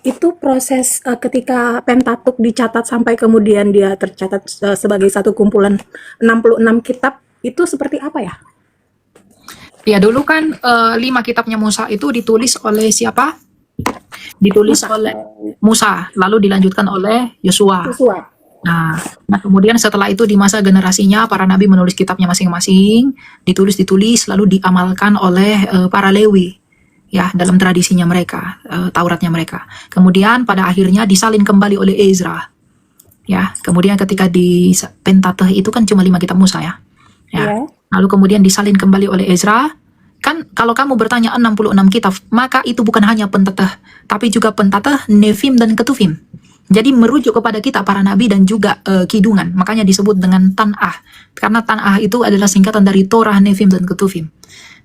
Itu proses ketika Pentatuk dicatat sampai kemudian dia tercatat sebagai satu kumpulan 66 kitab, itu seperti apa ya? Ya dulu kan 5 kitabnya Musa itu ditulis oleh siapa? Ditulis Musa. oleh Musa, lalu dilanjutkan oleh Yosua. Yosua. Nah, kemudian setelah itu di masa generasinya para nabi menulis kitabnya masing-masing, ditulis, lalu diamalkan oleh para Lewi, ya dalam tradisinya mereka, Tauratnya mereka. Kemudian pada akhirnya disalin kembali oleh Ezra, ya. Kemudian ketika di Pentateuch itu kan cuma 5 kitab Musa ya. Ya. Lalu kemudian disalin kembali oleh Ezra. Kan kalau kamu bertanya 66 kitab, maka itu bukan hanya Pentateuch, tapi juga Pentateuch, Nefim dan Ketuvim. Jadi merujuk kepada kita para nabi dan juga kidungan. Makanya disebut dengan Tanah. Karena Tanah itu adalah singkatan dari Torah, Nefim dan Ketuvim.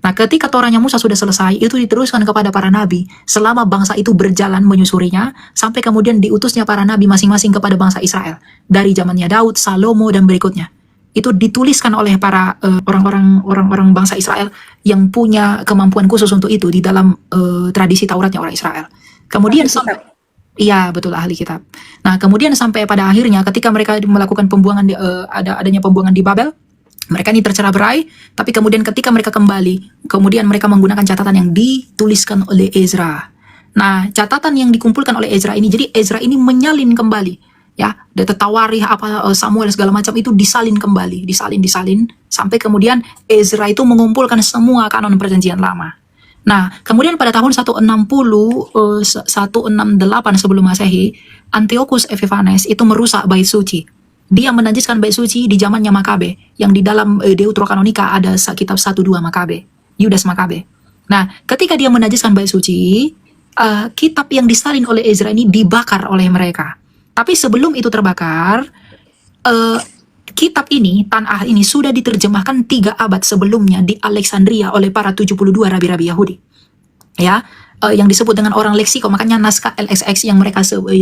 Nah, ketika Torahnya Musa sudah selesai, itu diteruskan kepada para nabi selama bangsa itu berjalan menyusurinya sampai kemudian diutusnya para nabi masing-masing kepada bangsa Israel dari zamannya Daud, Salomo dan berikutnya. Itu dituliskan oleh para orang-orang bangsa Israel yang punya kemampuan khusus untuk itu di dalam tradisi Tauratnya orang Israel. Kemudian sampai iya, betul, ahli kitab. Nah, kemudian sampai pada akhirnya ketika mereka melakukan pembuangan adanya pembuangan di Babel, mereka ini tercerai berai, tapi kemudian ketika mereka kembali, kemudian mereka menggunakan catatan yang dituliskan oleh Ezra. Nah, catatan yang dikumpulkan oleh Ezra ini, jadi Ezra ini menyalin kembali, ya, Tawarikh Samuel segala macam itu disalin kembali, disalin sampai kemudian Ezra itu mengumpulkan semua kanon perjanjian lama. Nah, kemudian pada tahun 168 sebelum Masehi, Antiochus Epiphanes itu merusak bait suci. Dia menajiskan bait suci di zamannya Makabe, yang di dalam Deuterokanonika ada kitab 1-2 Makabe, Yudas Makabe. Nah, ketika dia menajiskan bait suci, kitab yang disalin oleh Ezra ini dibakar oleh mereka. Tapi sebelum itu terbakar, kitab ini, Tanah ini sudah diterjemahkan 3 abad sebelumnya di Alexandria oleh para 72 rabi-rabi Yahudi. Ya, yang disebut dengan orang leksiko, makanya naskah LXX yang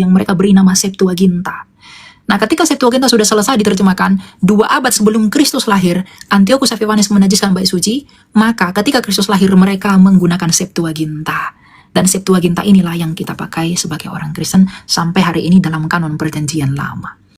mereka beri nama Septuaginta. Nah, ketika Septuaginta sudah selesai diterjemahkan, 2 abad sebelum Kristus lahir, Antiochus Epiphanes menajiskan bait suci, maka ketika Kristus lahir mereka menggunakan Septuaginta. Dan Septuaginta inilah yang kita pakai sebagai orang Kristen sampai hari ini dalam kanon perjanjian lama.